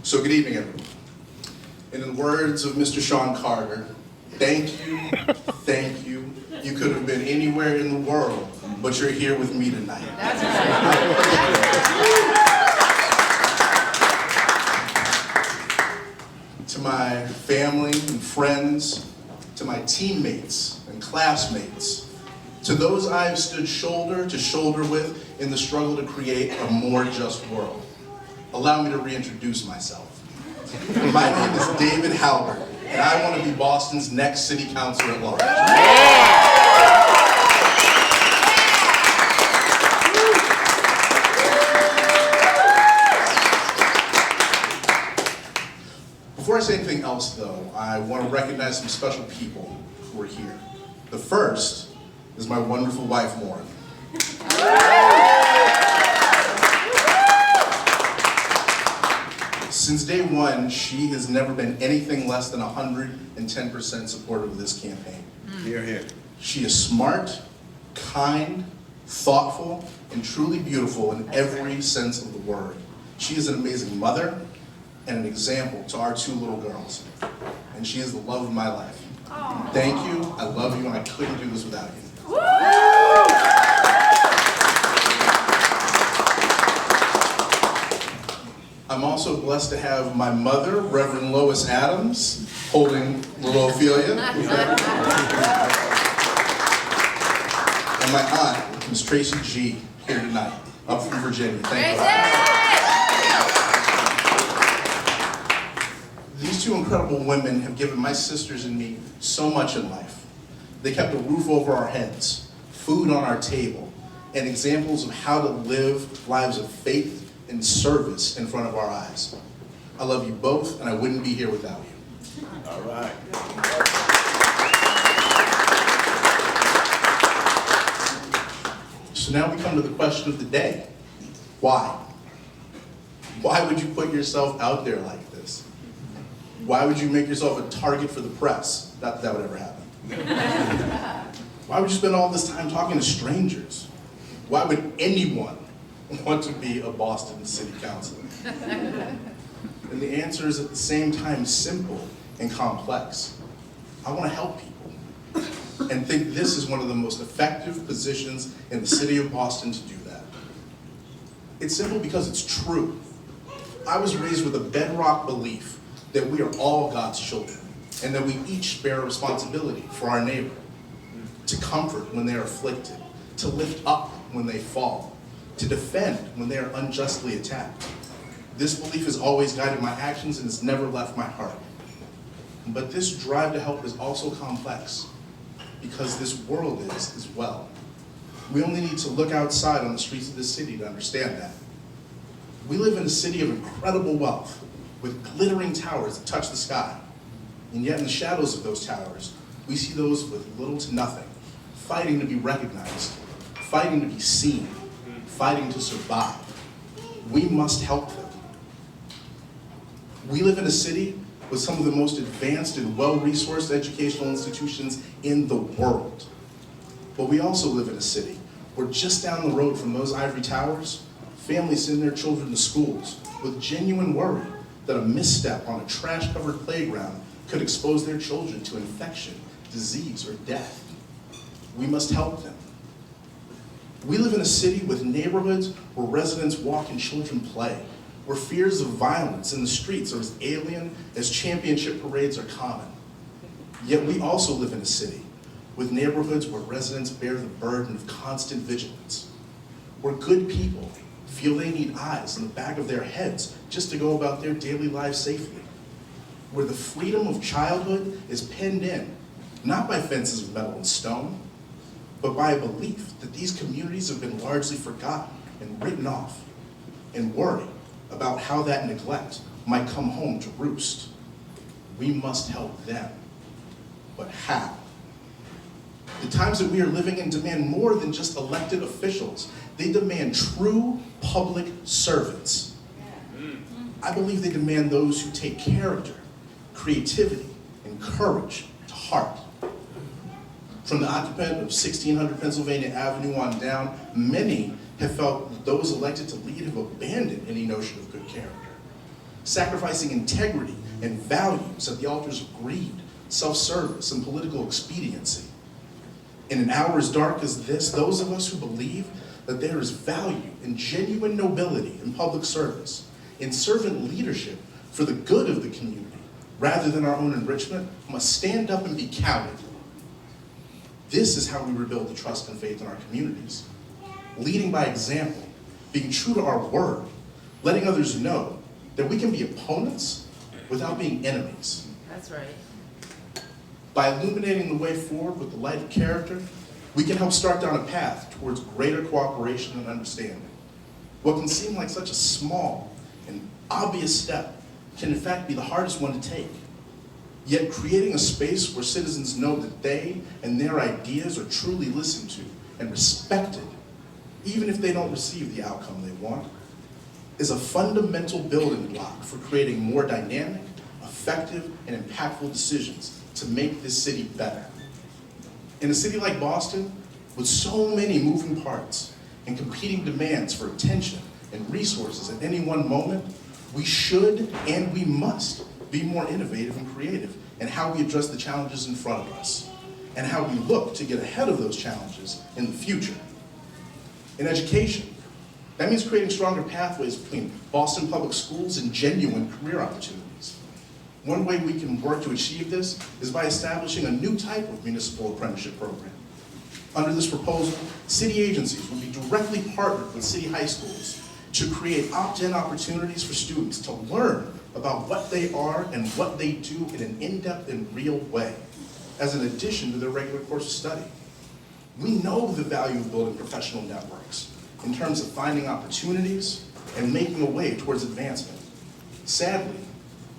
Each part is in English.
So good evening, everyone. And in the words of Mr. Sean Carter, thank you, thank you. You could have been anywhere in the world, but you're here with me tonight. That's right. To my family and friends, to my teammates and classmates, to those I've stood shoulder to shoulder with in the struggle to create a more just world, allow me to reintroduce myself. My name is David Halbert, and I want to be Boston's next city councilor at large. Before I say anything else, though, I want to recognize some special people who are here. The first is my wonderful wife, Lauren. Since day one, she has never been anything less than 110% supportive of this campaign. Hear, hear. She is smart, kind, thoughtful, and truly beautiful in every sense of the word. She is an amazing mother and an example to our two little girls. And she is the love of my life. Aww. Thank you, I love you, and I couldn't do this without you. I'm also blessed to have my mother, Reverend Lois Adams, holding little Ophelia. And my aunt, Miss Tracy G, here tonight, up from Virginia. Thank you. These two incredible women have given my sisters and me so much in life. They kept a roof over our heads, food on our table, and examples of how to live lives of faith and service in front of our eyes. I love you both, and I wouldn't be here without you. All right. So now we come to the question of the day. Why? Why would you put yourself out there like this? Why would you make yourself a target for the press? Not that that would ever happen. Why would you spend all this time talking to strangers? Why would anyone want to be a Boston city councilor? And the answer is at the same time simple and complex. I want to help people and think this is one of the most effective positions in the city of Boston to do that. It's simple because it's true. I was raised with a bedrock belief that we are all God's children and that we each bear a responsibility for our neighbor, to comfort when they are afflicted, to lift up when they fall, to defend when they are unjustly attacked. This belief has always guided my actions and has never left my heart. But this drive to help is also complex, because this world is as well. We only need to look outside on the streets of this city to understand that. We live in a city of incredible wealth, with glittering towers that touch the sky. And yet in the shadows of those towers, we see those with little to nothing, fighting to be recognized, fighting to be seen, fighting to survive. We must help them. We live in a city with some of the most advanced and well-resourced educational institutions in the world. But we also live in a city where just down the road from those ivory towers, families send their children to schools with genuine worry that a misstep on a trash-covered playground could expose their children to infection, disease, or death. We must help them. We live in a city with neighborhoods where residents walk and children play, where fears of violence in the streets are as alien as championship parades are common. Yet we also live in a city with neighborhoods where residents bear the burden of constant vigilance, where good people feel they need eyes in the back of their heads just to go about their daily lives safely, where the freedom of childhood is penned in, not by fences of metal and stone, but by a belief that these communities have been largely forgotten and written off, and worry about how that neglect might come home to roost. We must help them. But how? The times that we are living in demand more than just elected officials. They demand true public servants. I believe they demand those who take character, creativity, and courage to heart. From the occupant of 1600 Pennsylvania Avenue on down, many have felt that those elected to lead have abandoned any notion of good character. sacrificing integrity and values at the altars of greed, self-service, and political expediency. In an hour as dark as this, those of us who believe that there is value and genuine nobility in public service, in servant leadership for the good of the community, rather than our own enrichment, must stand up and be counted. This is how we rebuild the trust and faith in our communities. Leading by example, being true to our word, letting others know that we can be opponents without being enemies. That's right. By illuminating the way forward with the light of character, we can help start down a path towards greater cooperation and understanding. What can seem like such a small and obvious step can in fact be the hardest one to take. Yet creating a space where citizens know that they and their ideas are truly listened to and respected, even if they don't receive the outcome they want, is a fundamental building block for creating more dynamic, effective, and impactful decisions to make this city better. In a city like Boston, with so many moving parts and competing demands for attention and resources at any one moment, we should and we must be more innovative and creative in how we address the challenges in front of us and how we look to get ahead of those challenges in the future. In education, that means creating stronger pathways between Boston public schools and genuine career opportunities. One way we can work to achieve this is by establishing a new type of municipal apprenticeship program. Under this proposal, city agencies will be directly partnered with city high schools to create opt-in opportunities for students to learn about what they are and what they do in an in-depth and real way, as an addition to their regular course of study. We know the value of building professional networks in terms of finding opportunities and making a way towards advancement. Sadly,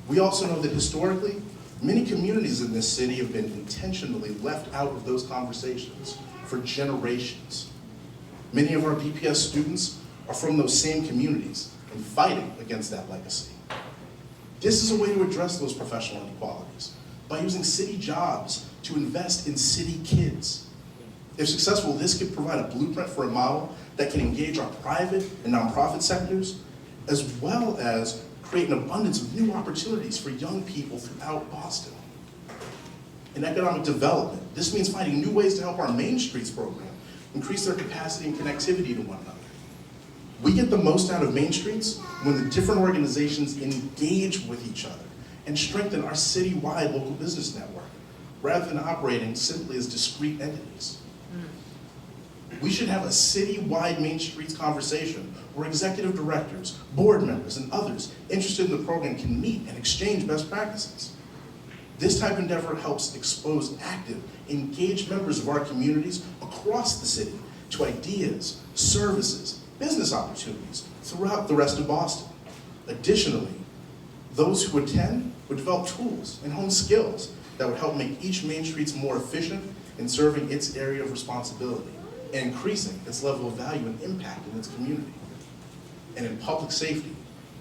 we also know that historically, many communities in this city have been intentionally left out of those conversations for generations. Many of our BPS students are from those same communities and fighting against that legacy. This is a way to address those professional inequalities by using city jobs to invest in city kids. If successful, this could provide a blueprint for a model that can engage our private and nonprofit sectors, as well as create an abundance of new opportunities for young people throughout Boston. In economic development, this means finding new ways to help our Main Streets program increase their capacity and connectivity to one another. We get the most out of Main Streets when the different organizations engage with each other and strengthen our citywide local business network, rather than operating simply as discrete entities. We should have a citywide Main Streets conversation where executive directors, board members, and others interested in the program can meet and exchange best practices. This type of endeavor helps expose active, engaged members of our communities across the city to ideas, services, business opportunities throughout the rest of Boston. Additionally, those who attend would develop tools and hone skills that would help make each Main Streets more efficient in serving its area of responsibility and increasing its level of value and impact in its community. And in public safety,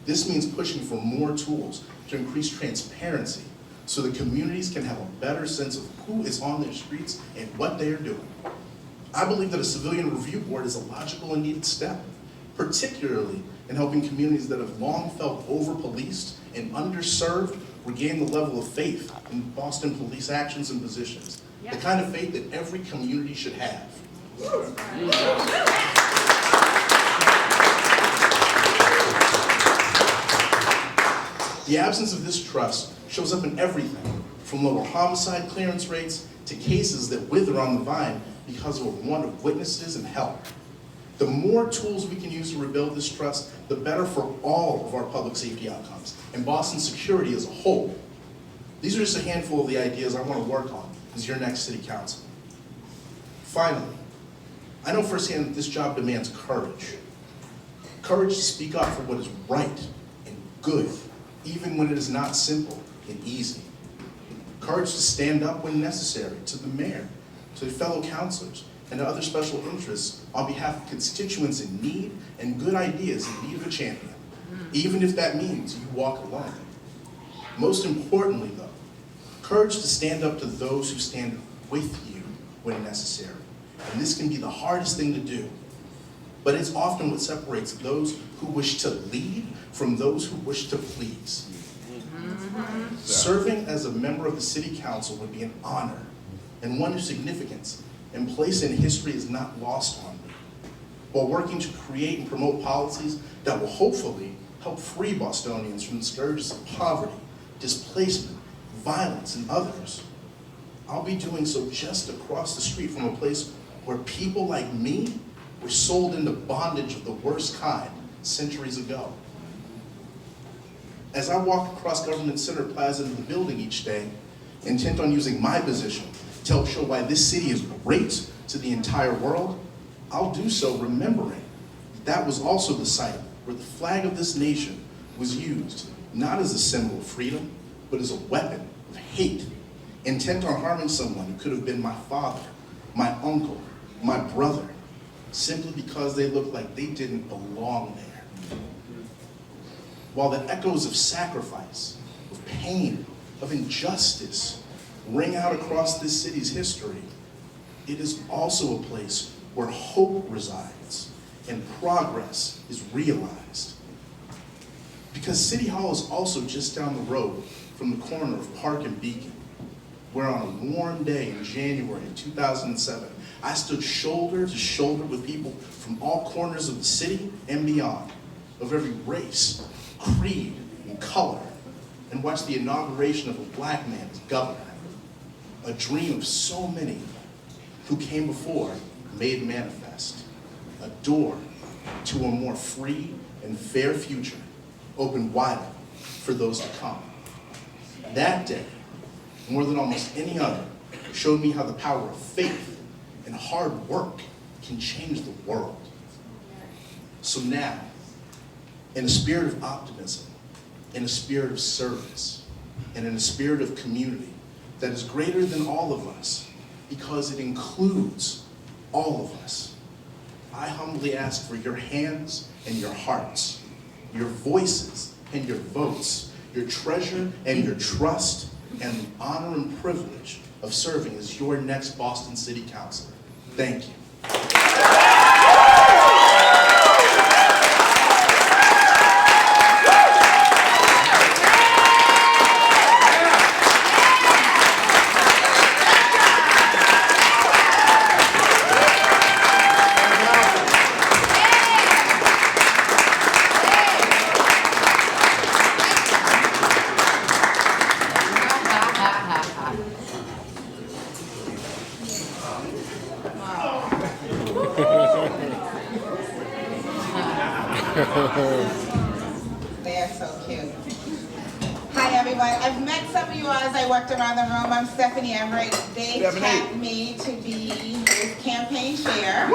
this means pushing for more tools to increase transparency so that communities can have a better sense of who is on their streets and what they are doing. I believe that a civilian review board is a logical and needed step, particularly in helping communities that have long felt over-policed and underserved regain the level of faith in Boston police actions and positions, the kind of faith that every community should have. The absence of this trust shows up in everything, from lower homicide clearance rates to cases that wither on the vine because of a want of witnesses and help. The more tools we can use to rebuild this trust, the better for all of our public safety outcomes and Boston's security as a whole. These are just a handful of the ideas I want to work on as your next city council. Finally, I know firsthand that this job demands courage. Courage to speak up for what is right and good, even when it is not simple and easy. Courage to stand up when necessary to the mayor, to fellow councilors, and to other special interests on behalf of constituents in need and good ideas in need of a champion, even if that means you walk alone. Most importantly, though, courage to stand up to those who stand with you when necessary. And this can be the hardest thing to do. but it's often what separates those who wish to lead from those who wish to please. Serving as a member of the City Council would be an honor and one whose significance and place in history is not lost on me, while working to create and promote policies that will hopefully help free Bostonians from the scourges of poverty, displacement, violence, and others. I'll be doing so just across the street from a place where people like me were sold into bondage of the worst kind centuries ago. As I walk across Government Center Plaza into the building each day, intent on using my position to help show why this city is great to the entire world, I'll do so remembering that was also the site where the flag of this nation was used not as a symbol of freedom, but as a weapon of hate, intent on harming someone who could have been my father, my uncle, my brother, simply because they looked like they didn't belong there. While the echoes of sacrifice, of pain, of injustice ring out across this city's history, it is also a place where hope resides and progress is realized. Because City Hall is also just down the road from the corner of Park and Beacon, where on a warm day in January of 2007, I stood shoulder to shoulder with people from all corners of the city and beyond, of every race, creed, and color, and watched the inauguration of a black man as governor, a dream of so many who came before made manifest, a door to a more free and fair future opened wider for those to come. That day, more than almost any other, showed me how the power of faith and hard work can change the world. So now, in a spirit of optimism, in a spirit of service, and in a spirit of community that is greater than all of us, because it includes all of us, I humbly ask for your hands and your hearts, your voices and your votes, your treasure and your trust, and the honor and privilege of serving as your next Boston City Councilor. Thank you. They're so cute. Hi, everyone. I've met some of you as I walked around the room. I'm Stephanie Everett. They tapped me to be his campaign chair.